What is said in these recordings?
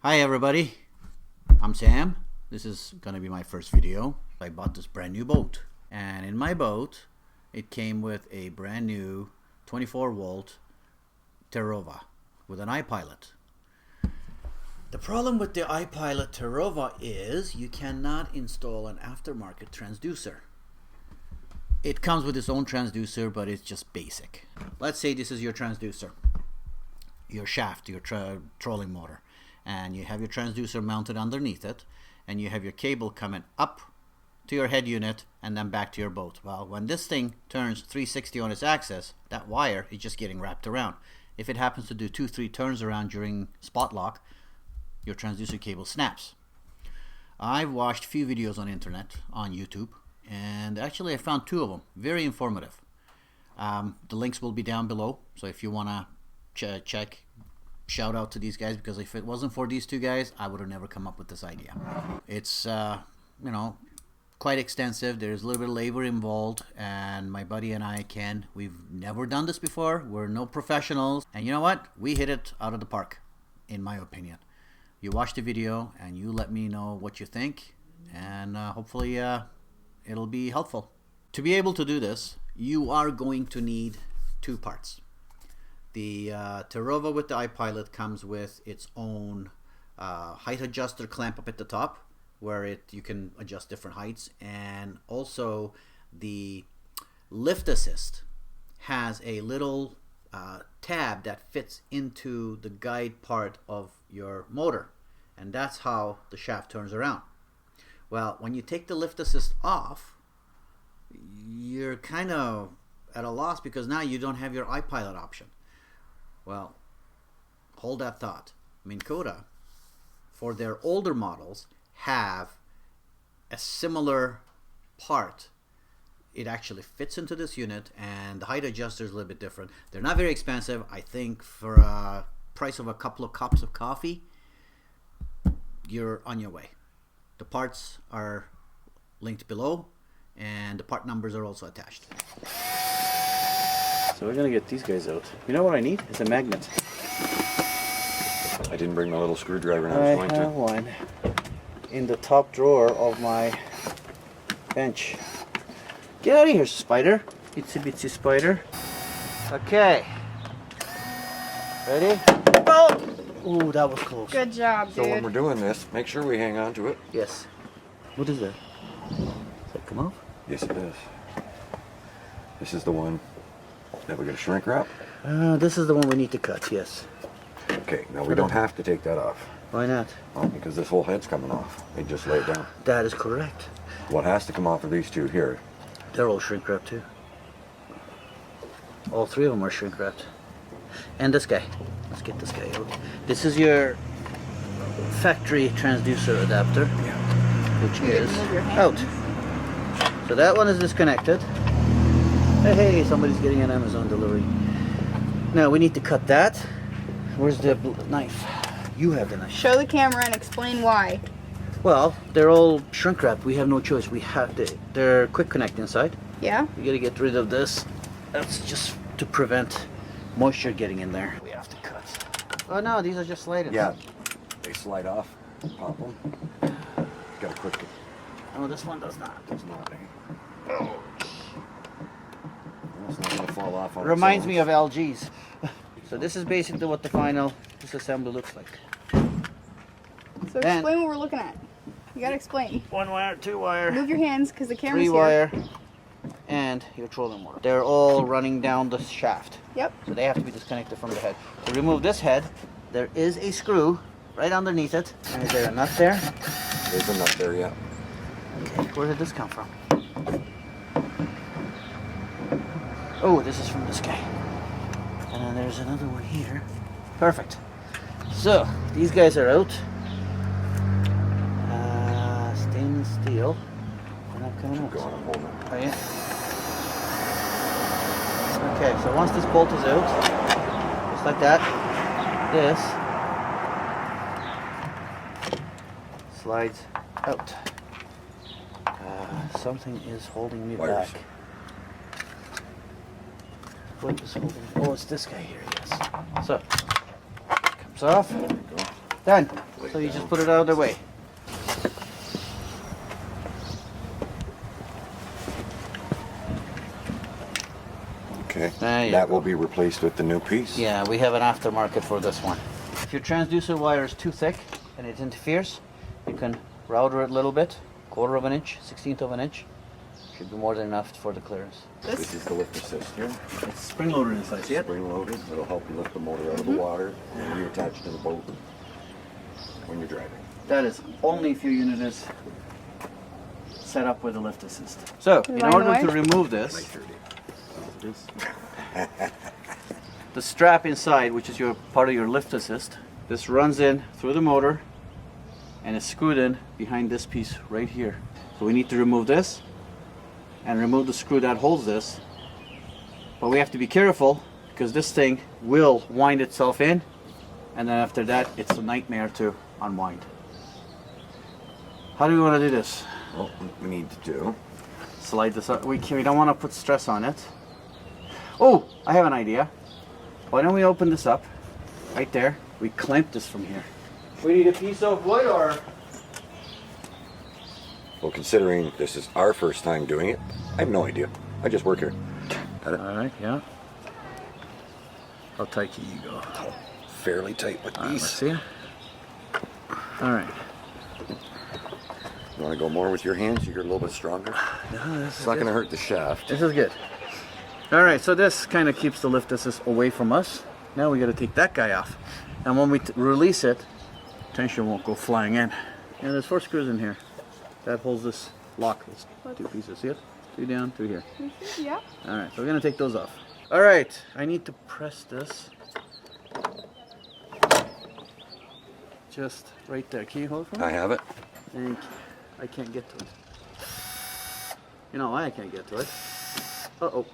Hi everybody, I'm Sam. This is gonna be my first video. I bought this brand new boat, and in my boat it came with a brand new 24-volt Terrova with an iPilot. The problem with the iPilot Terrova is you cannot install an aftermarket transducer. It comes with its own transducer, but it's just basic. Let's say this is your transducer, your shaft, your trolling motor, and you have your transducer mounted underneath it, and you have your cable coming up to your head unit and then back to your boat. Well, when this thing turns 360 on its axis, that wire is just getting wrapped around. If it happens to do 2-3 turns around during Spotlock, your transducer cable snaps. I've watched a few videos on internet, on YouTube, and actually I found 2 of them very informative. The links will be down below, so if you want to check, shout out to these guys, because if it wasn't for these 2 guys, I would have never come up with this idea. It's you know, quite extensive. There's a little bit of labor involved, and my buddy and I, Ken, we've never done this before. We're no professionals, and you know what? We hit it out of the park, in my opinion. You watch the video and you let me know what you think, and hopefully it'll be helpful. To be able to do this, you are going to need 2 parts. The Terrova with the iPilot comes with its own height adjuster clamp up at the top, where you can adjust different heights, and also the lift assist has a little tab that fits into the guide part of your motor, and that's how the shaft turns around. Well, when you take the lift assist off, you're kind of at a loss, because now you don't have your iPilot option. Well, hold that thought. Minn Kota, for their older models, have a similar part. It actually fits into this unit, and the height adjuster is a little bit different. They're not very expensive. I think for a price of a couple of cups of coffee, you're on your way. The parts are linked below, and the part numbers are also attached. So we're gonna get these guys out. You know what I need? It's a magnet. I didn't bring my little screwdriver, and I was going to. I have one in the top drawer of my bench. Get out of here, spider. Itsy bitsy spider. Okay. Ready? Oh! Ooh, that was close. Good job, dude. So when we're doing this, make sure we hang on to it. Yes. What is that? Does that come off? Yes, it does. This is the one that we're going to shrink wrap. This is the one we need to cut, yes. Okay, now we don't have to take that off. Why not? Well, because this whole head's coming off. They just lay it down. That is correct. What has to come off of these 2 here? They're all shrink wrapped too. All 3 of them are shrink wrapped. And this guy. Let's get this guy out. This is your factory transducer adapter, which is out. So that one is disconnected. Hey, somebody's getting an Amazon delivery. Now we need to cut that. Where's the knife? You have the knife. Show the camera and explain why. Well, they're all shrink wrapped. We have no choice. We have to. They're quick connect inside. Yeah? You gotta get rid of this. That's just to prevent moisture getting in there. We have to cut. Oh no, these are just sliding. Yeah, they slide off. Pop them. Got a quick. Oh, this one does not. Does not. Oh. It's not gonna fall off on its Reminds own. me of LGs. So this is basically what the final disassembly looks like. So explain what we're looking at. You gotta explain. 1 wire, 2 wire, Move your hands because the camera's 3 here. wire, and your trolling motor. They're all running down the shaft. Yep. So they have to be disconnected from the head. To remove this head, there is a screw right underneath it. And is there a nut there? There's a nut there, yeah. Okay, where did this come from? Oh, this is from this guy. And then there's another one here. Perfect. So, these guys are out. Stainless steel. They're not coming out. Go on and hold it. Oh, yeah? Okay, so once this bolt is out, just like that, this slides out. Something is holding me Wires. back. What is holding? Oh, it's this guy here, yes. So, comes off. There you go. Done. So you just put it out of the way. Okay. There you That go. will be replaced with the new piece. Yeah, we have an aftermarket for this one. If your transducer wire is too thick and it interferes, you can router it a little bit, 1/4 of an inch, 1/16 of an inch. Should be more than enough for the clearance. This is the lift assist here. It's spring loaded inside, see it? Spring loaded. It'll help you lift the motor out of the water and reattach it to the boat when you're driving. That is only if your unit is set up with a lift assist. So, in Line order away. to remove this, the strap inside, which is your part of your lift assist, this runs in through the motor and is screwed in behind this piece right here. So we need to remove this and remove the screw that holds this. But we have to be careful because this thing will wind itself in, and then after that it's a nightmare to unwind. How do we want to do this? Well, we need to do. Slide this up. We don't want to put stress on it. Oh, I have an idea. Why don't we open this up right there? We clamp this from here. We need a piece of wood or? Well, considering this is our first time doing it, I have no idea. I just work here. Got it? All right, yeah. How tight can you go? Fairly tight with Let's these. see. All right. You want to go more with your hands? You're a little bit stronger. No, It's not going to hurt the shaft. This is good. All right, so this kind of keeps the lift assist away from us. Now we got to take that guy off. And when we release it, tension won't go flying in. And there's 4 screws in here. That holds this lock, these 2 pieces. See it? 2 down, 2 here. Yeah. All right, so we're going to take those off. All right, I need to press this. Just right there. Can you hold it for me? I have it. Thank you. I can't get to it. You know why I can't get to it? Uh-oh.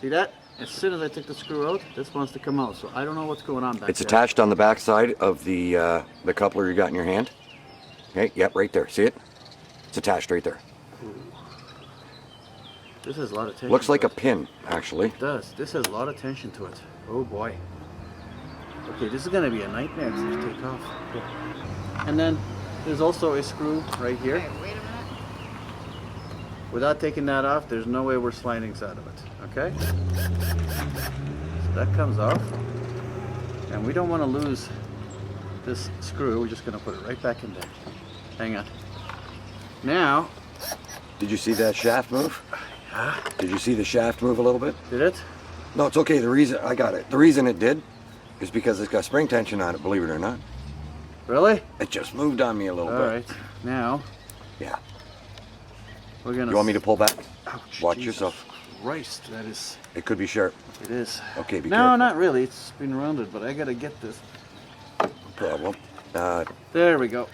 See that? As soon as I take the screw out, this wants to come out. So I don't know what's going on back It's there. attached on the back side of the coupler you got in your hand. Okay, yep, right there. See it? It's attached right there. This has a lot of tension. Looks like to a pin, actually. It does. This has a lot of tension to it. Oh boy. Okay, this is going to be a nightmare to take off. And then there's also a screw right here. Okay, wait a minute. Without taking that off, there's no way we're sliding out of it. Okay? So that comes off. And we don't want to lose this screw. We're just going to put it right back in there. Hang on. Now, Did you see that shaft move? Did you see the shaft move a little bit? did it? No, it's okay. The reason I got it. The reason it did is because it's got spring tension on it, believe it or not. Really? It just moved on me a little All bit. right. Now, Yeah. we're going to... You want me to pull back? Ouch, Watch Jesus yourself. Christ, that is... It could be sharp. It is. Okay, be No, careful. not really. It's been rounded, but I got to get this. No problem. There we go.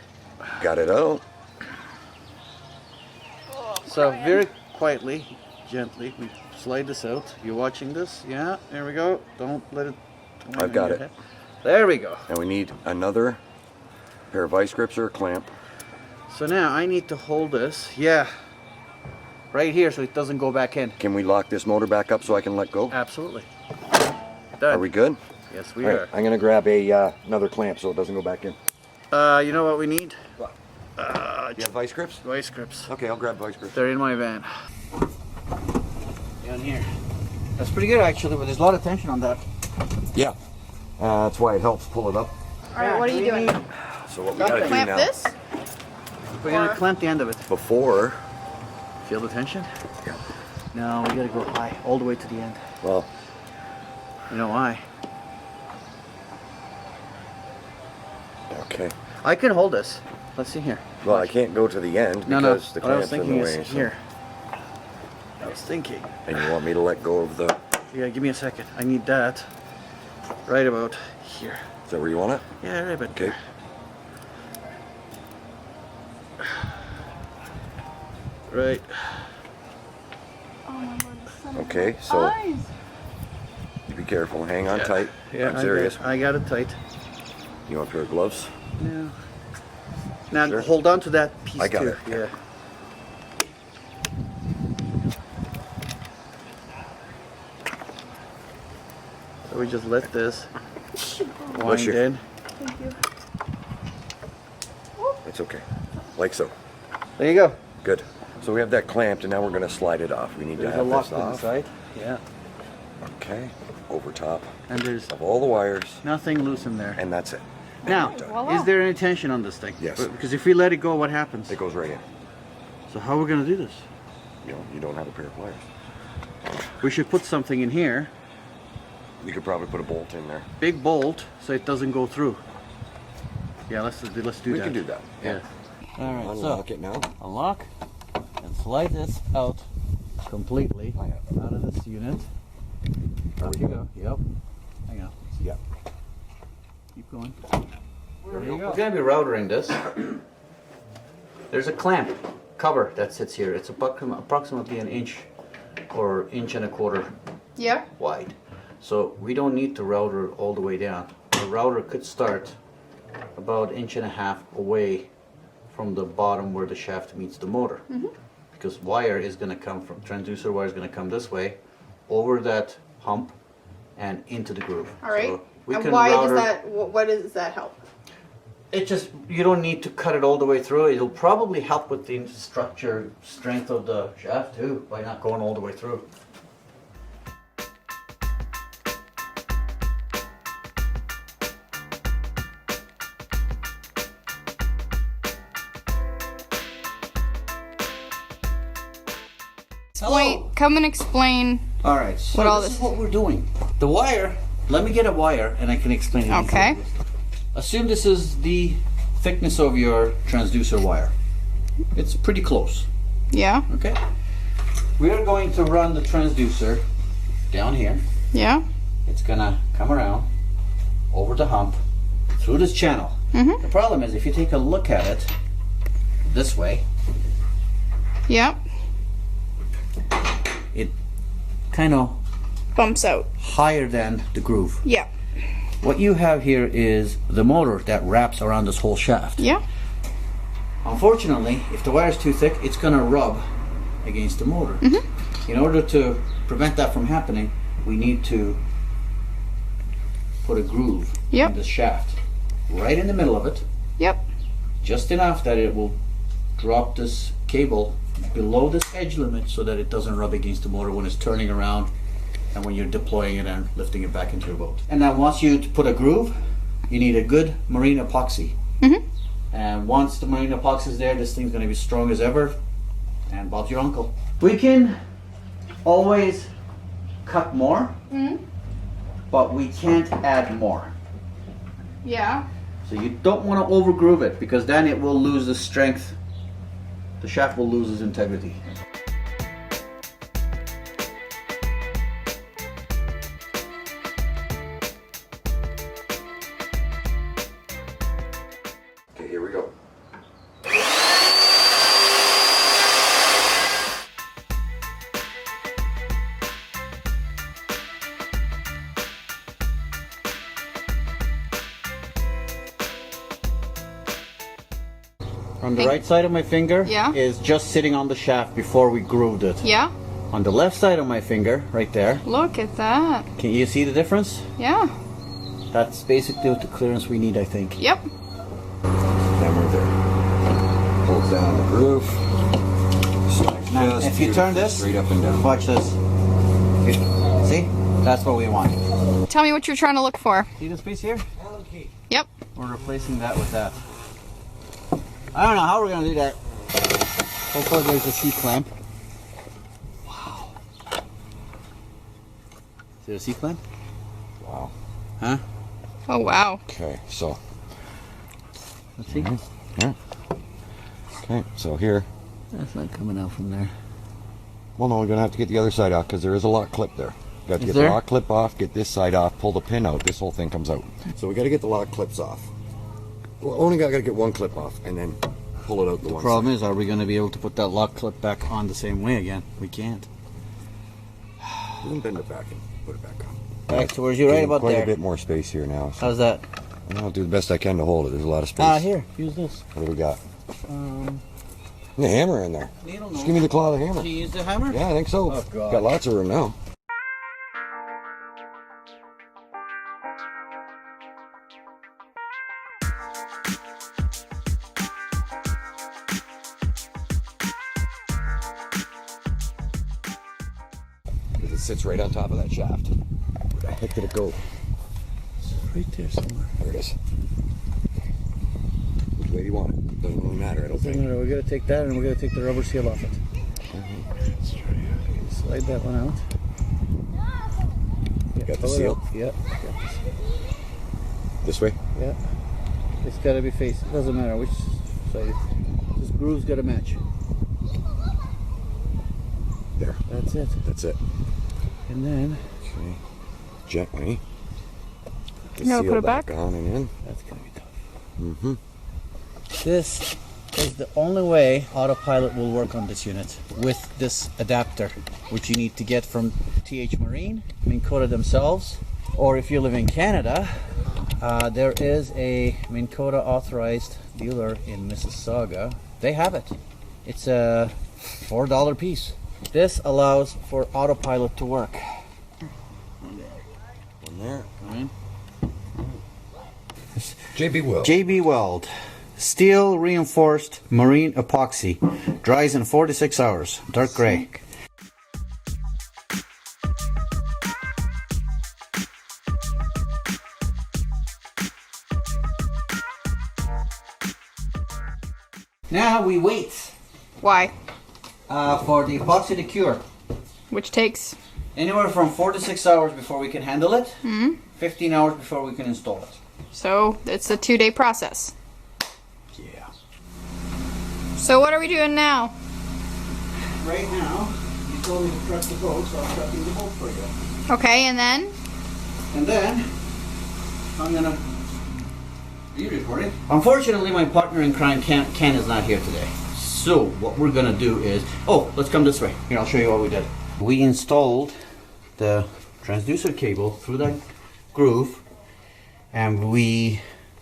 Got it out. So very quietly, gently, we slide this out. You're watching this? Yeah, there we go. Don't let it... don't let I've got get it. hit. There we go. And we need another pair of vice grips or a clamp. So now I need to hold this. Yeah. Right here so it doesn't go back in. Can we lock this motor back up so I can let go? Absolutely. Done. Are we good? Yes, we All are. right, I'm gonna grab a another clamp so it doesn't go back in. You know what we need? You have vice grips? Vice grips. Okay, I'll grab vice grips. They're in my van. Down here. That's pretty good actually, but there's a lot of tension on that. Yeah. That's why it helps pull it up. All right, what are you doing? So what we gotta do Clamp now, this? We're gonna clamp the end of it. before, Feel the tension? Yeah. No, we gotta go high, all the way to the end. well, You know why? okay. I can hold this. Let's see here. Well, I can't go to the end No, no. because the What I was clamp's in thinking the is way. so- here. I was thinking. And you want me to let go of the, Yeah, give me a second. I need that right about here. is that where you want it? Yeah, right about Okay. there. Right. Oh my Lord, the sun is Okay, my so- eyes. You be careful, hang on Yeah. tight. Yeah, I'm serious. I got it tight. You want a pair of gloves? Yeah. Now Sure. hold on to that piece I got too. it. Yeah. So we just let this Bless wind you. in. Thank you. It's okay. Like so. There you go. Good. So we have that clamped, and now we're going to slide it off. We need to have this off. inside. Yeah. Okay. Over top And there's of all the wires, nothing loose in there. and that's it. Now, Voila. is there any tension on this thing? Yes. Because if we let it go, what happens? It goes right in. So how are we going to do this? You don't have a pair of pliers. We should put something in here, You could probably put a bolt in there. big bolt, so it doesn't go through. Yeah, let's do that. We can do that. Yeah. All right. Unlock it now. Unlock and slide this out completely out of this unit. There you go. Yep. Hang on. Yeah. Keep going. There you go. We're going to be routering this. There's a clamp cover that sits here. It's approximately an inch or inch and a quarter Yeah. wide. So we don't need to router all the way down. The router could start about inch and a half away from the bottom where the shaft meets the motor. Because wire is going to come from, transducer wire is going to come this way, over that hump and into the groove. All right. So we and can why router, does that? What does that help? it just, you don't need to cut it all the way through. It'll probably help with the structure, strength of the shaft too, by not going all the way through. Come and explain. All right, so What all this this- is what we're doing. The wire, let me get a wire and I can explain it. Okay. Assume this is the thickness of your transducer wire. It's pretty close, Yeah. okay? We are going to run the transducer down here. Yeah. It's gonna come around, over the hump, through this channel. The problem is if you take a look at it this way, Yep. it kind of Bumps out. higher than the groove. Yeah. What you have here is the motor that wraps around this whole shaft. Yeah. Unfortunately, if the wire is too thick, it's going to rub against the motor. In order to prevent that from happening, we need to put a groove Yep. in the shaft, right in the middle of it, Yep. just enough that it will drop this cable below this edge limit so that it doesn't rub against the motor when it's turning around and when you're deploying it and lifting it back into your boat. And now once you put a groove, you need a good marine epoxy. And once the marine epoxy is there, this thing's going to be strong as ever, and Bob's your uncle. We can always cut more, but we can't add more. Yeah. So you don't want to over groove it, because then it will lose the strength. The shaft will lose its integrity. Okay, here we go. On the right side of my finger Yeah. is just sitting on the shaft before we grooved it. Yeah. On the left side of my finger, right there, Look at that. can you see the difference? Yeah. That's basically the clearance we need, I think. Yep. Hammer there. Pulls down the groove. Slides Now, just if you turn this, straight up and down. watch this. See? That's what we want. Tell me what you're trying to look for. See this piece here? Yep. We're replacing that with that. I don't know how we're gonna do that. Hopefully there's a C-clamp. Wow. Is there a C-clamp? Wow. Huh? Oh wow. Okay, so. Let's see. Yeah. Okay, so here. That's not coming out from there. Well, no, we're gonna have to get the other side off because there is a lock clip there. Got to Is get there? the lock clip off, get this side off, pull the pin out. This whole thing comes out. So we got to get the lock clips off. Well, only got to get one clip off and then pull it out the one Problem side. is, are we going to be able to put that lock clip back on the same way again? We can't. We can bend it back and put it back on. Back towards you, right Getting about quite there. a bit more space here now. So How's that? I'll do the best I can to hold it. There's a lot of space. Ah, here, use this. What do we got? The hammer in there. Needle Just give me the claw of the hammer. Can you use the hammer? Yeah, I think so. Oh, God. Got lots of room now. sits right on top of that shaft. Where the heck did it go? It's right there somewhere. There it is. Which way do you want it? Doesn't really matter, I don't think. No, we're gonna take that and we're gonna take the rubber seal off it. Slide that one out. Yeah, Got the seal? Yeah. This way? Yeah. It's gotta be facing. Doesn't matter which side. This groove's gotta match. There. That's it. That's it. And then Okay. Gently. The No, seal put it back. on and in. that's gonna be tough. Mm-hmm. This is the only way autopilot will work on this unit, with this adapter, which you need to get from TH Marine, Minn Kota themselves, or if you live in Canada, there is a Minn Kota authorized dealer in Mississauga. They have it. It's a $4 piece. This allows for autopilot to work. One there. Right. JB Will. JB Weld. Steel reinforced marine epoxy. Dries in 4 to 6 hours. Dark gray. Now we wait Why? for the epoxy to cure. Which takes. Anywhere from 4 to 6 hours before we can handle it. 15 hours before we can install it. So it's a 2-day process. Yeah. So what are we doing now? Right now, you told me to prep the boat, so I'm prepping the boat for you. Okay, and then? And then, I'm gonna... Are you recording? Unfortunately, my partner in crime, Ken, is not here today. So, what we're gonna do is... Oh, let's come this way. Here, I'll show you what we did. We installed the transducer cable through that groove, and we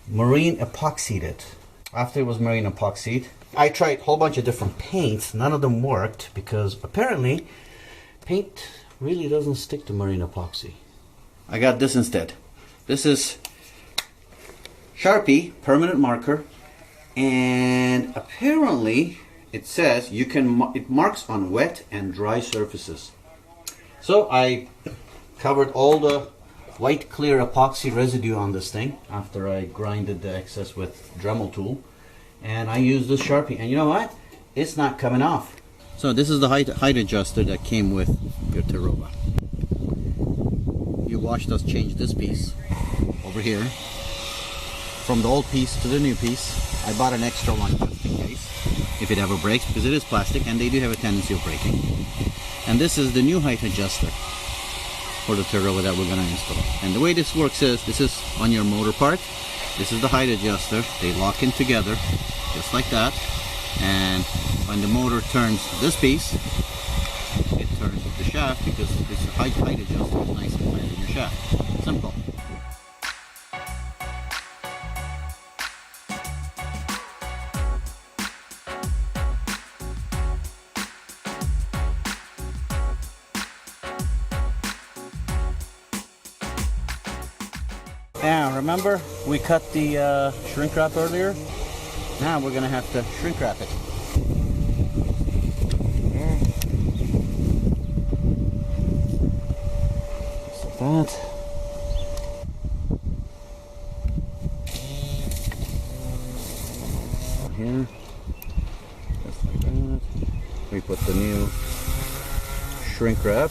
marine epoxied it. After it was marine epoxied, I tried a whole bunch of different paints. None of them worked because apparently paint really doesn't stick to marine epoxy. I got this instead. This is Sharpie permanent marker, and apparently it says you can it marks on wet and dry surfaces. So I covered all the white clear epoxy residue on this thing after I grinded the excess with Dremel tool, and I used this Sharpie, and you know what? It's not coming off. So this is the height adjuster that came with your Terrova. You watched us change this piece over here from the old piece to the new piece. I bought an extra one just in case if it ever breaks, because it is plastic and they do have a tendency of breaking. And this is the new height adjuster for the Terrova that we're going to install. And the way this works is, this is on your motor part. This is the height adjuster. They lock in together just like that. And when the motor turns this piece, it turns the shaft, because this height adjuster is nice and flat in your shaft. Simple. Now, remember we cut the shrink wrap earlier? Now we're going to have to shrink wrap it. Just like that. Here. Just like that. We put the new shrink wrap.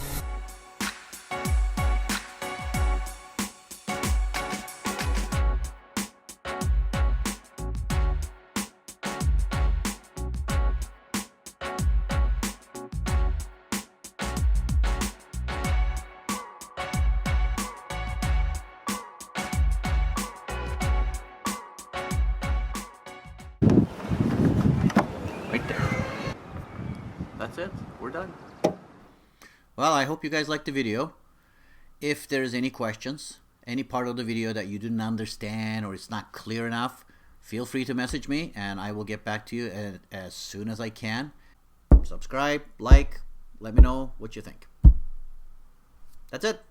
Right there. That's it. We're done. Well, I hope you guys liked the video. If there's any questions, any part of the video that you didn't understand or it's not clear enough, feel free to message me and I will get back to you as soon as I can. Subscribe, like, let me know what you think. That's it.